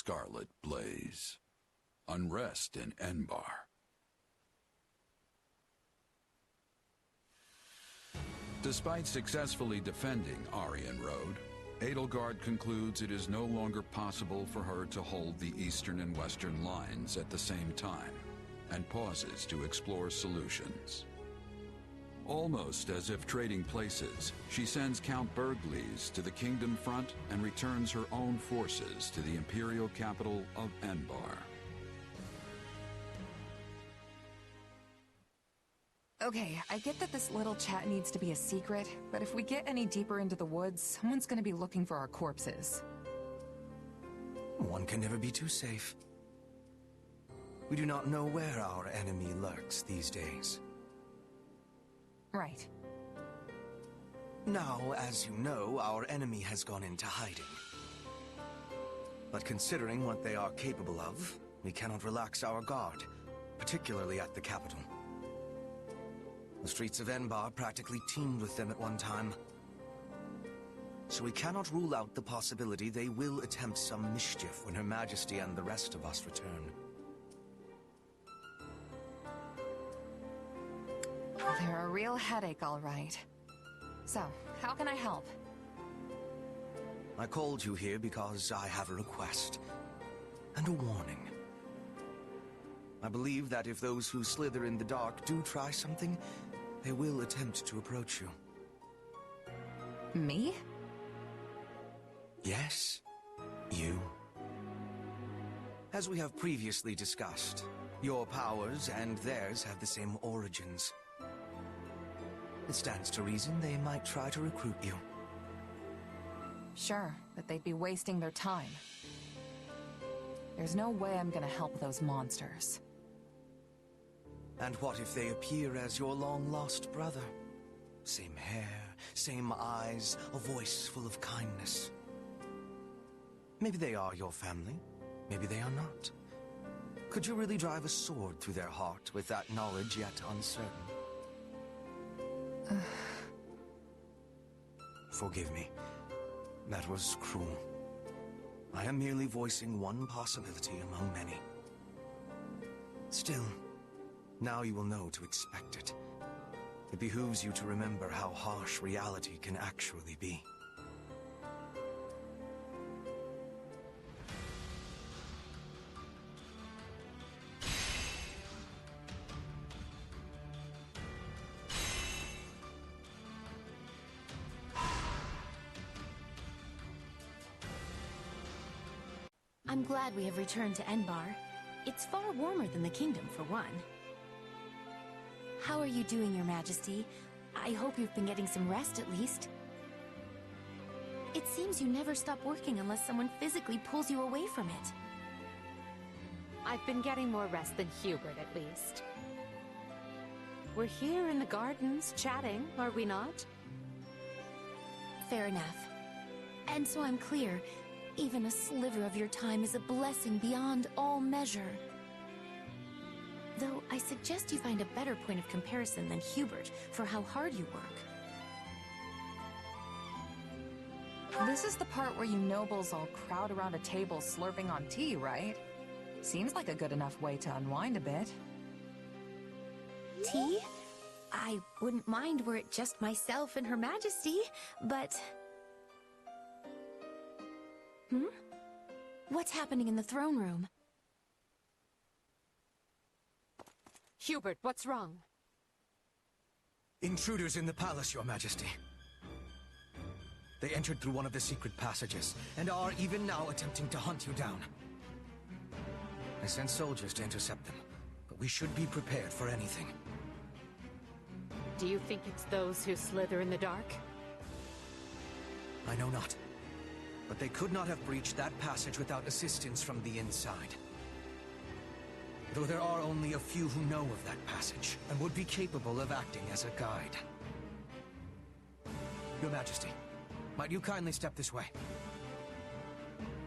scarlet blaze. Unrest in Enbar. Despite successfully defending Aryan Road, Edelgard concludes it is no longer possible for her to hold the eastern and western lines at the same time, and pauses to explore solutions. Almost as if trading places, she sends Count Bergliez to the Kingdom front and returns her own forces to the imperial capital of Enbar. Okay, I get that this little chat needs to be a secret, but if we get any deeper into the woods, someone's gonna be looking for our corpses. One can never be too safe. We do not know where our enemy lurks these days. Right. Now, as you know, our enemy has gone into hiding. But considering what they are capable of, we cannot relax our guard, particularly at the capital. The streets of Enbar practically teemed with them at one time. So we cannot rule out the possibility they will attempt some mischief when Her Majesty and the rest of us return. They're a real headache, all right. So, how can I help? I called you here because I have a request and a warning. I believe that if those who slither in the dark do try something, they will attempt to approach you. Me? Yes, you. As we have previously discussed, your powers and theirs have the same origins. It stands to reason they might try to recruit you. Sure, but they'd be wasting their time. There's no way I'm gonna help those monsters. And what if they appear as your long-lost brother? Same hair, same eyes, a voice full of kindness. Maybe they are your family, maybe they are not. Could you really drive a sword through their heart with that knowledge yet uncertain? Forgive me. That was cruel. I am merely voicing one possibility among many. Still, now you will know to expect it. It behooves you to remember how harsh reality can actually be. I'm glad we have returned to Enbar. It's far warmer than the kingdom, for one. How are you doing, Your Majesty? I hope you've been getting some rest at least. It seems you never stop working unless someone physically pulls you away from it. I've been getting more rest than Hubert, at least. We're here in the gardens, chatting, are we not? Fair enough. And so I'm clear, even a sliver of your time is a blessing beyond all measure. Though I suggest you find a better point of comparison than Hubert for how hard you work. This is the part where you nobles all crowd around a table slurping on tea, right? Seems like a good enough way to unwind a bit. Tea? I wouldn't mind were it just myself and Her Majesty, but... What's happening in the throne room? Hubert, what's wrong? Intruders in the palace, Your Majesty. They entered through one of the secret passages, and are even now attempting to hunt you down. I sent soldiers to intercept them, but we should be prepared for anything. Do you think it's those who slither in the dark? I know not. But they could not have breached that passage without assistance from the inside. Though there are only a few who know of that passage, and would be capable of acting as a guide. Your Majesty, might you kindly step this way?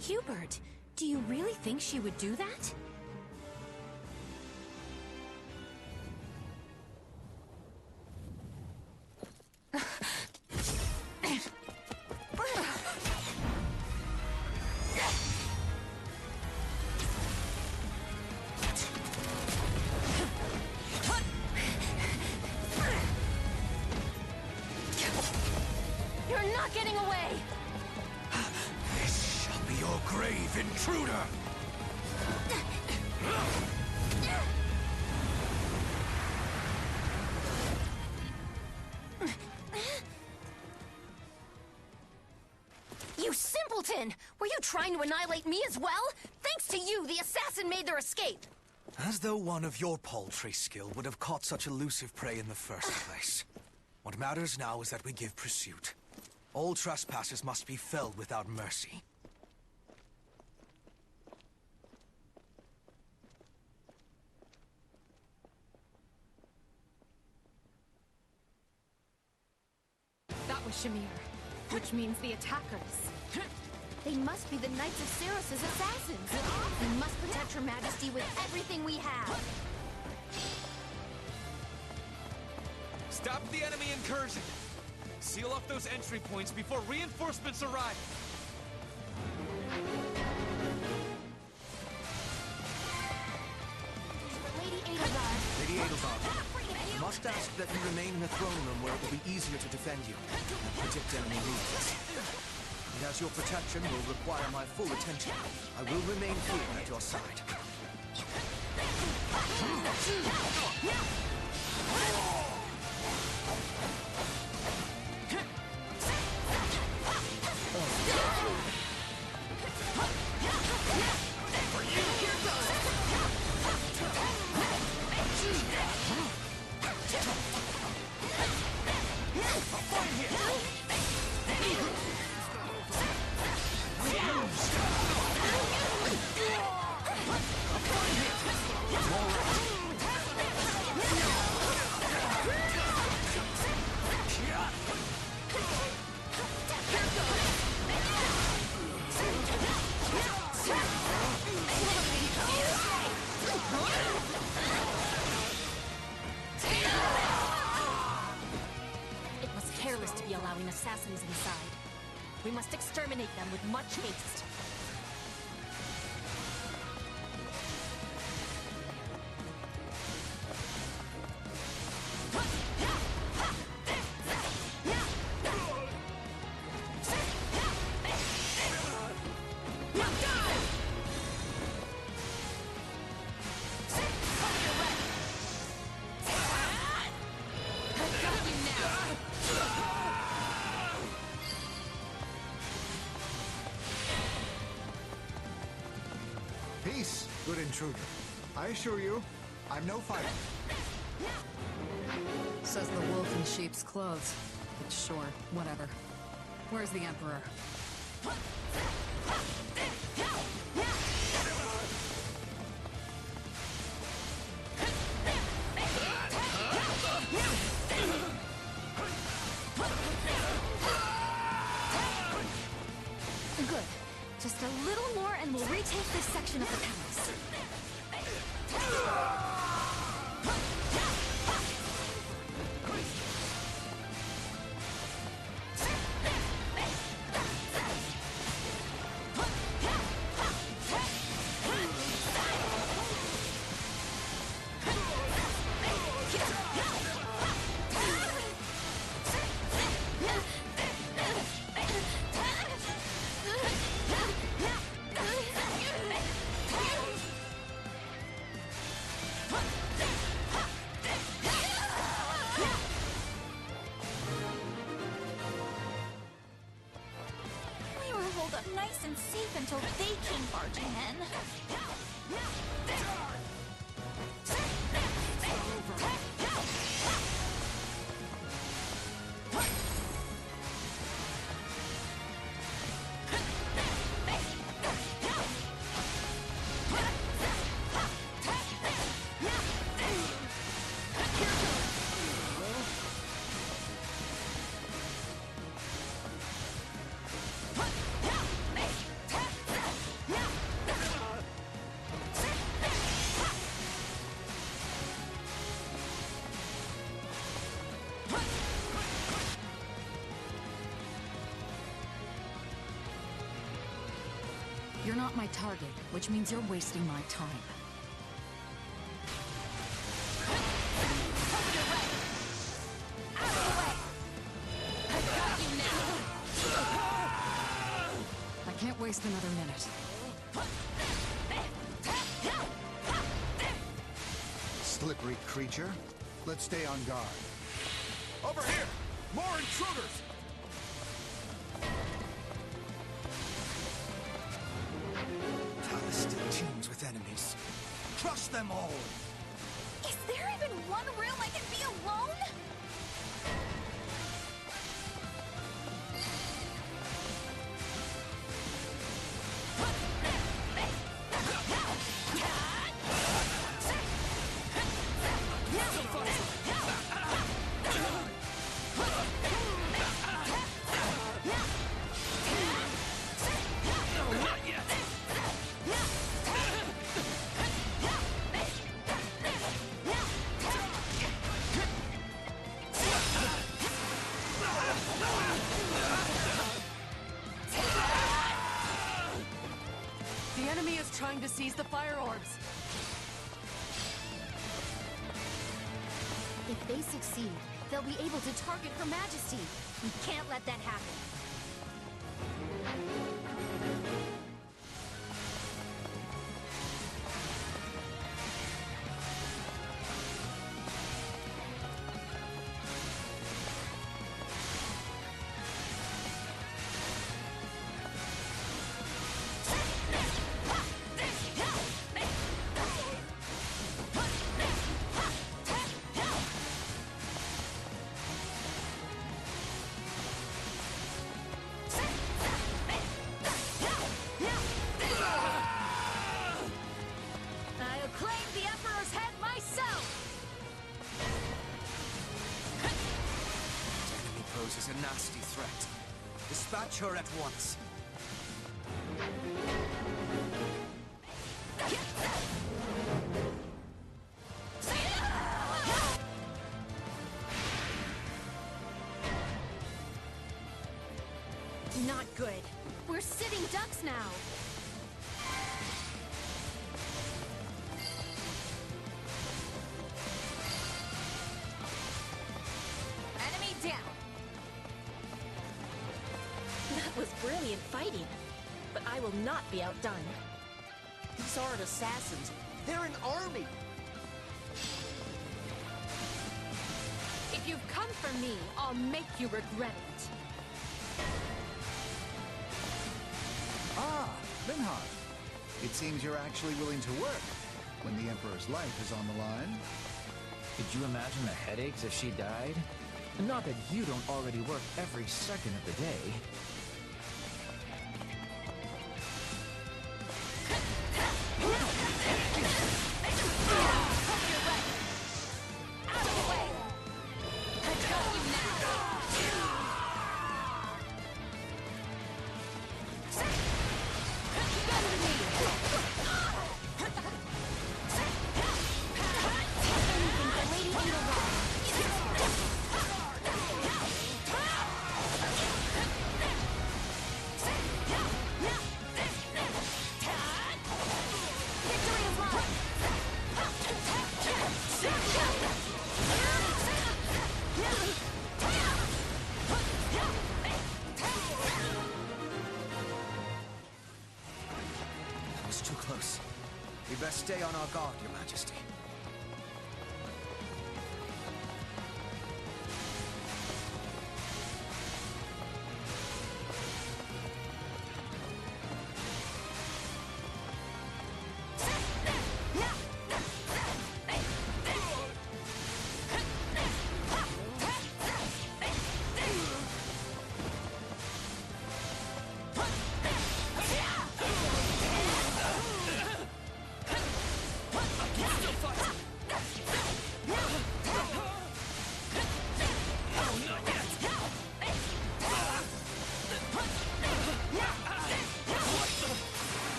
Hubert, do you really think she would do that? I'm not getting away! This shall be your grave, intruder! You simpleton! Were you trying to annihilate me as well? Thanks to you, the assassin made their escape! As though one of your paltry skill would have caught such elusive prey in the first place. What matters now is that we give pursuit. All trespassers must be felled without mercy. That was Shamir, which means the attackers. They must be the Knights of Ceros' assassins! We must protect Her Majesty with everything we have! Stop the enemy incursion! Seal off those entry points before reinforcements arrive! Lady Edelgard! Lady Edelgard, I must ask that you remain in the throne room where it will be easier to defend you and predict enemy movements. And as your protection will require my full attention, I will remain here at your side. It was careless to be allowing assassins inside. We must exterminate them with much haste. Peace, good intruder. I assure you, I'm no fighter. Says the wolf in sheep's clothes. But sure, whatever. Where's the Emperor? Good. Just a little more and we'll retake this section of the palace. We were holed up nice and safe until they came barging in. You're not my target, which means you're wasting my time. waste another minute. Slippery creature. Let's stay on guard. Over here! More intruders! Palace still teems with enemies. Crush them all! Is there even one room I can be alone? The enemy is trying to seize the fire orbs. If they succeed, they'll be able to target Her Majesty. We can't let that happen. I'll claim the Emperor's head myself! The enemy poses a nasty threat. Dispatch her at once. Not good. We're sitting ducks now. Enemy down. That was brilliant fighting, but I will not be outdone. These aren't assassins. They're an army. If you've come for me, I'll make you regret it. Ah, Linhardt. It seems you're actually willing to work when the Emperor's life is on the line. Could you imagine the headaches if she died? Not that you don't already work every second of the day. Too close. We best stay on our guard, Your Majesty.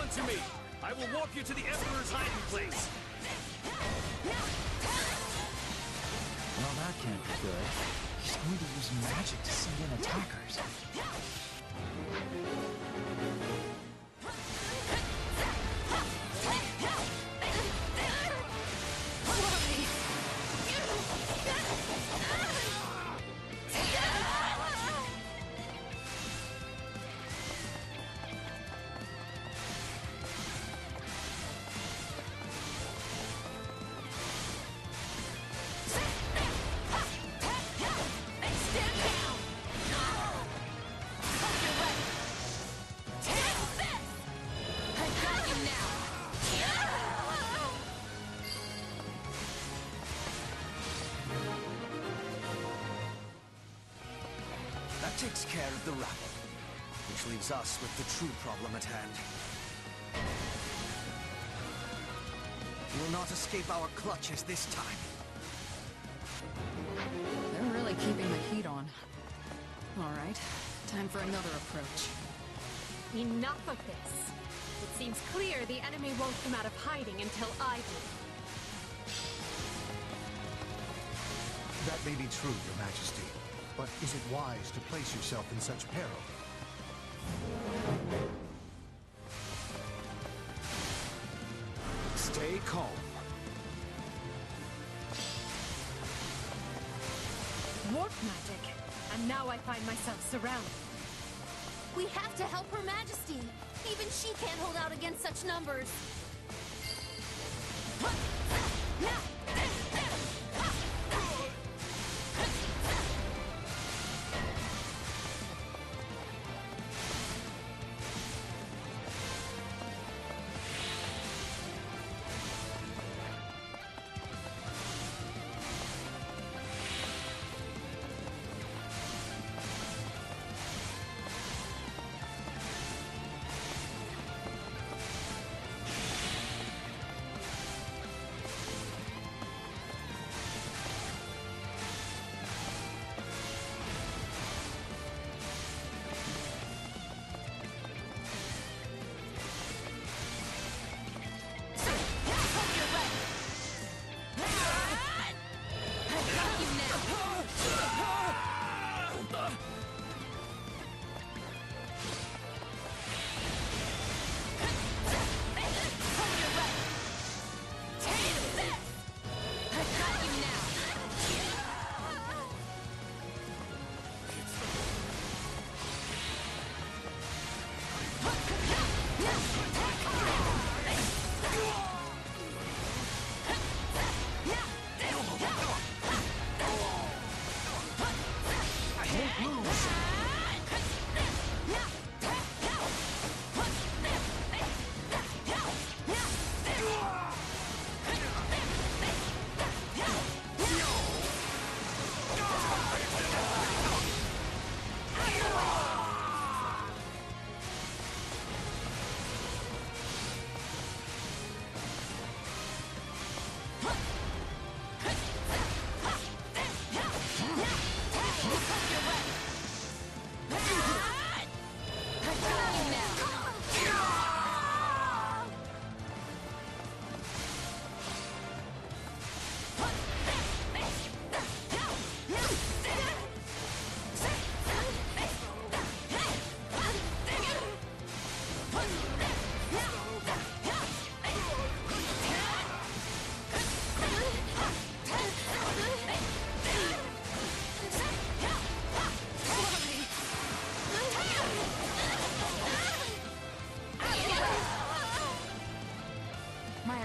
To me! I will walk you to the Emperor's hiding place! Well, that can't be good. He's going to use magic to send in attackers. takes care of the rabble, which leaves us with the true problem at hand. You will not escape our clutches this time. They're really keeping the heat on. All right, time for another approach. Enough of this. It seems clear the enemy won't come out of hiding until I do. That may be true, Your Majesty. But is it wise to place yourself in such peril? Stay calm. Warp magic. And now I find myself surrounded. We have to help Her Majesty. Even she can't hold out against such numbers.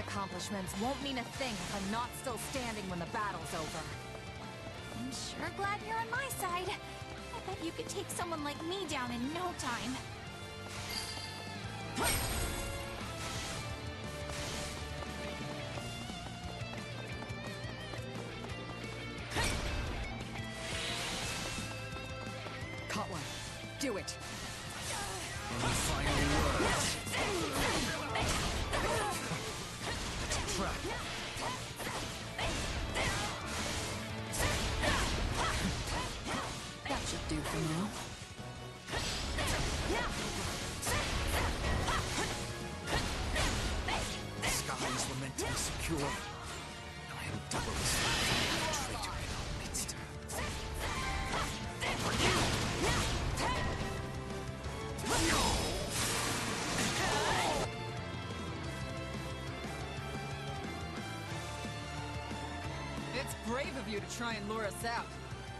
Accomplishments won't mean a thing if I'm not still standing when the battle's over. I'm sure glad you're on my side. I bet you could take someone like me down in no time. Caught one. Do it. Any final words? Trap. That should do for now. The skies were meant to be secure. Now I am doubly traitor in our midst. It's brave of you to try and lure us out,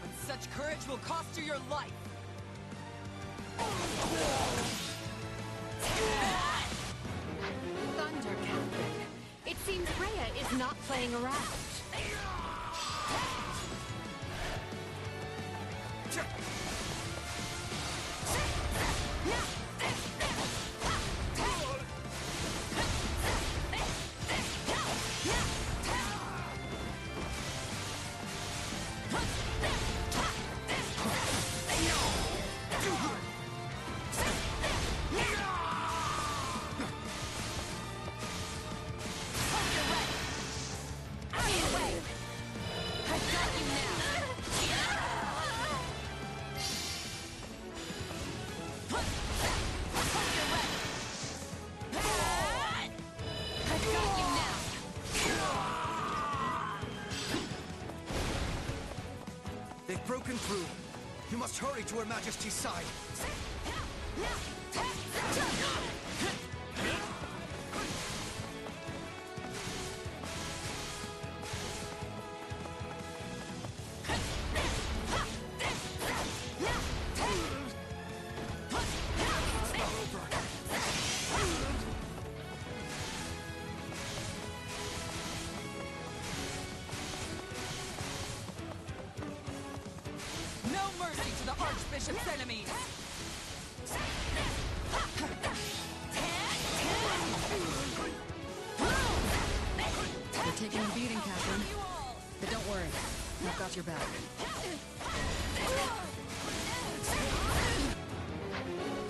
but such courage will cost you your life. Thunder Captain. It seems Rhea is not playing around. hurry to Her Majesty's side. No mercy to the Archbishop's enemies! You're taking a beating, Catherine. But don't worry, I've got your back.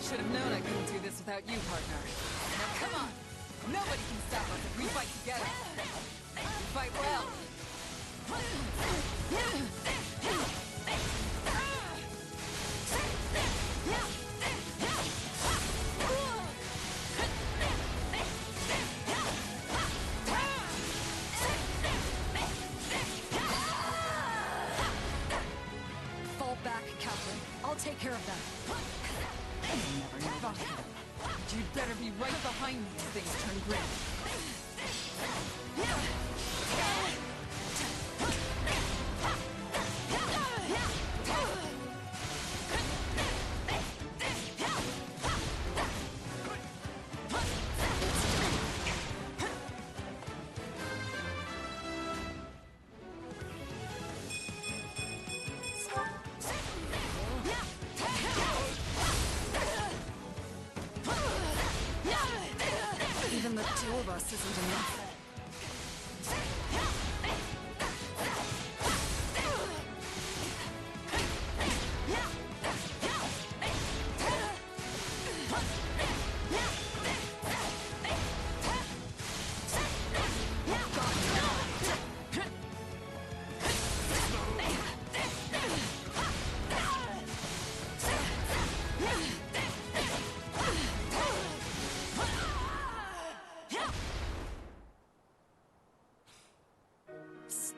Should have known I couldn't do this without you, partner. Now come on! Nobody can stop us if we fight together. We fight well. Fall back, Catherine. I'll take care of them. Never know about him. You'd better be right behind me as things turn grim. Even the two of us isn't enough.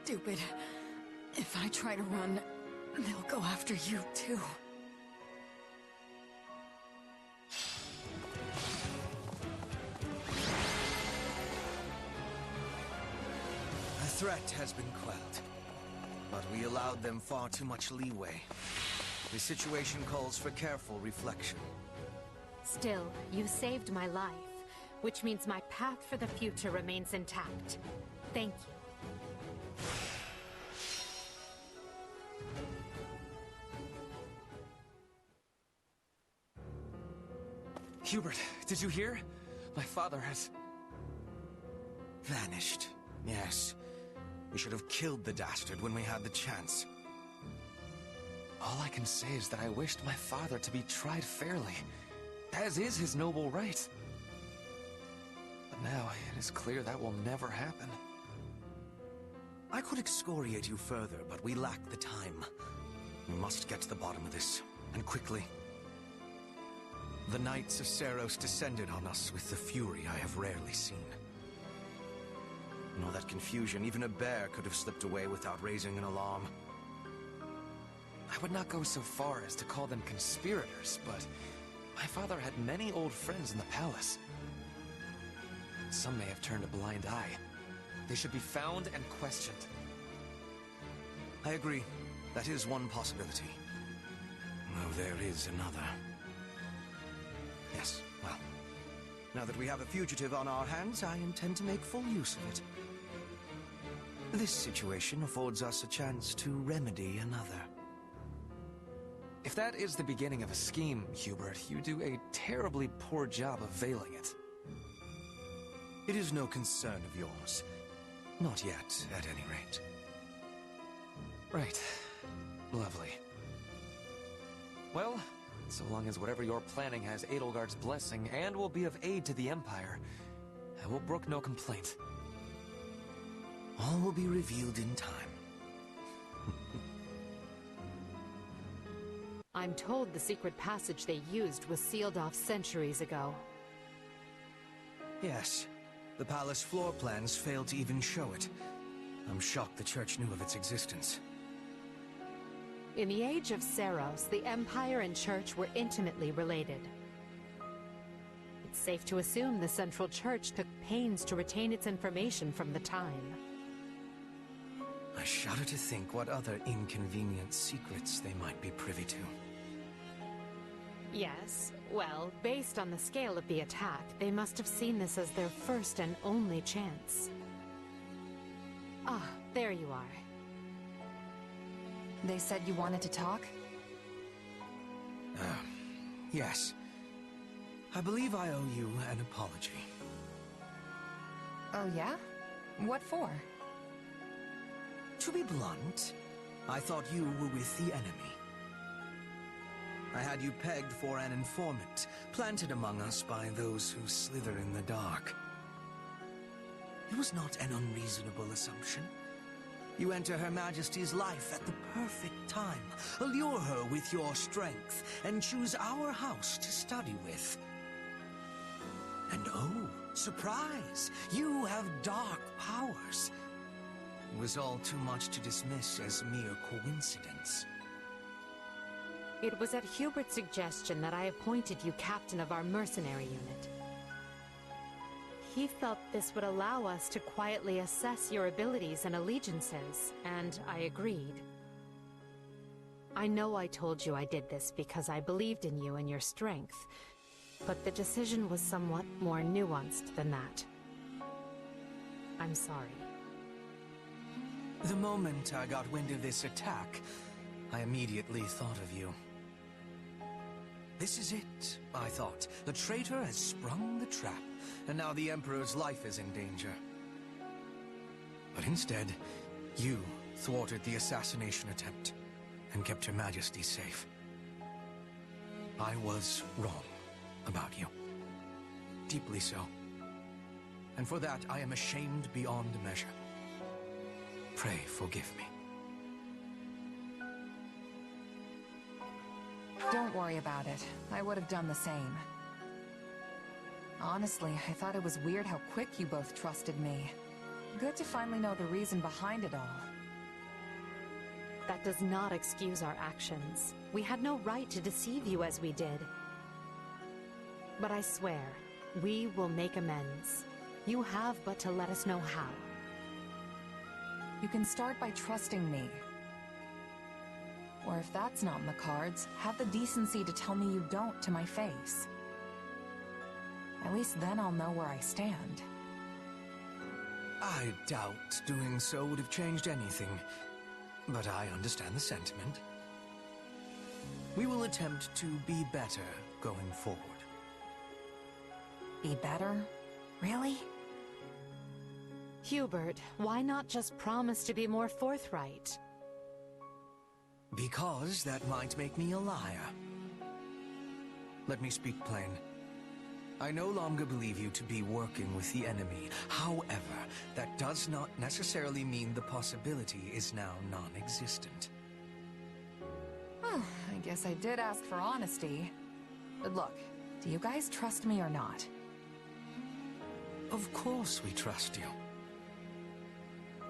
Stupid. If I try to run, they'll go after you too. The threat has been quelled, but we allowed them far too much leeway. The situation calls for careful reflection. Still, you saved my life, which means my path for the future remains intact. Thank you. Hubert, did you hear? My father has... Vanished. Yes. We should have killed the dastard when we had the chance. All I can say is that I wished my father to be tried fairly, as is his noble right. But now, it is clear that will never happen. I could excoriate you further, but we lack the time. We must get to the bottom of this, and quickly. The Knights of Seros descended on us with the fury I have rarely seen. In all that confusion, even a bear could have slipped away without raising an alarm. I would not go so far as to call them conspirators, but my father had many old friends in the palace. Some may have turned a blind eye. They should be found and questioned. I agree. That is one possibility. Though there is another. Yes, well, now that we have a fugitive on our hands, I intend to make full use of it. This situation affords us a chance to remedy another. If that is the beginning of a scheme, Hubert, you do a terribly poor job of veiling it. It is no concern of yours. Not yet, at any rate. Right. Lovely. Well, so long as whatever you're planning has Edelgard's blessing and will be of aid to the Empire, I will brook no complaint. All will be revealed in time. I'm told the secret passage they used was sealed off centuries ago. Yes. The palace floor plans failed to even show it. I'm shocked the church knew of its existence. In the age of Seros, the Empire and Church were intimately related. It's safe to assume the Central Church took pains to retain its information from the time. I shudder to think what other inconvenient secrets they might be privy to. Yes, well, based on the scale of the attack, they must have seen this as their first and only chance. Ah, there you are. They said you wanted to talk? Yes. I believe I owe you an apology. Oh yeah? What for? To be blunt, I thought you were with the enemy. I had you pegged for an informant, planted among us by those who slither in the dark. It was not an unreasonable assumption. You enter Her Majesty's life at the perfect time, allure her with your strength, and choose our house to study with. And oh, surprise! You have dark powers. It was all too much to dismiss as mere coincidence. It was at Hubert's suggestion that I appointed you captain of our mercenary unit. He felt this would allow us to quietly assess your abilities and allegiances, and I agreed. I know I told you I did this because I believed in you and your strength, but the decision was somewhat more nuanced than that. I'm sorry. The moment I got wind of this attack, I immediately thought of you. This is it, I thought. The traitor has sprung the trap, and now the Emperor's life is in danger. But instead, you thwarted the assassination attempt and kept Her Majesty safe. I was wrong about you. Deeply so. And for that, I am ashamed beyond measure. Pray forgive me. Don't worry about it. I would have done the same. Honestly, I thought it was weird how quick you both trusted me. Good to finally know the reason behind it all. That does not excuse our actions. We had no right to deceive you as we did. But I swear, we will make amends. You have but to let us know how. You can start by trusting me. Or if that's not in the cards, have the decency to tell me you don't to my face. At least then I'll know where I stand. I doubt doing so would have changed anything, but I understand the sentiment. We will attempt to be better going forward. Be better? Really? Hubert, why not just promise to be more forthright? Because that might make me a liar. Let me speak plain. I no longer believe you to be working with the enemy. However, that does not necessarily mean the possibility is now non-existent. Well, I guess I did ask for honesty. But look, do you guys trust me or not? Of course we trust you.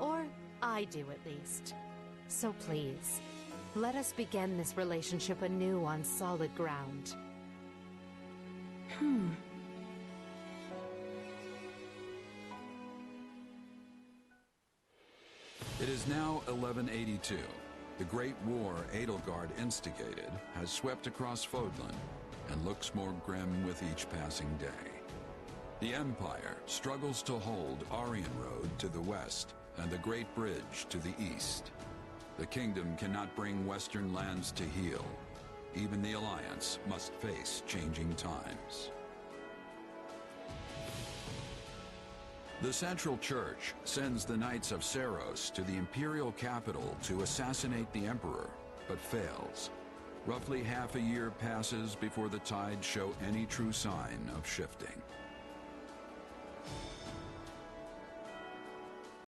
Or I do, at least. So please, let us begin this relationship anew on solid ground. It is now 1182. The great war Edelgard instigated has swept across Fodlan and looks more grim with each passing day. The Empire struggles to hold Aryan Road to the west and the Great Bridge to the east. The kingdom cannot bring western lands to heal. Even the Alliance must face changing times. The Central Church sends the Knights of Seros to the imperial capital to assassinate the Emperor, but fails. Roughly half a year passes before the tides show any true sign of shifting.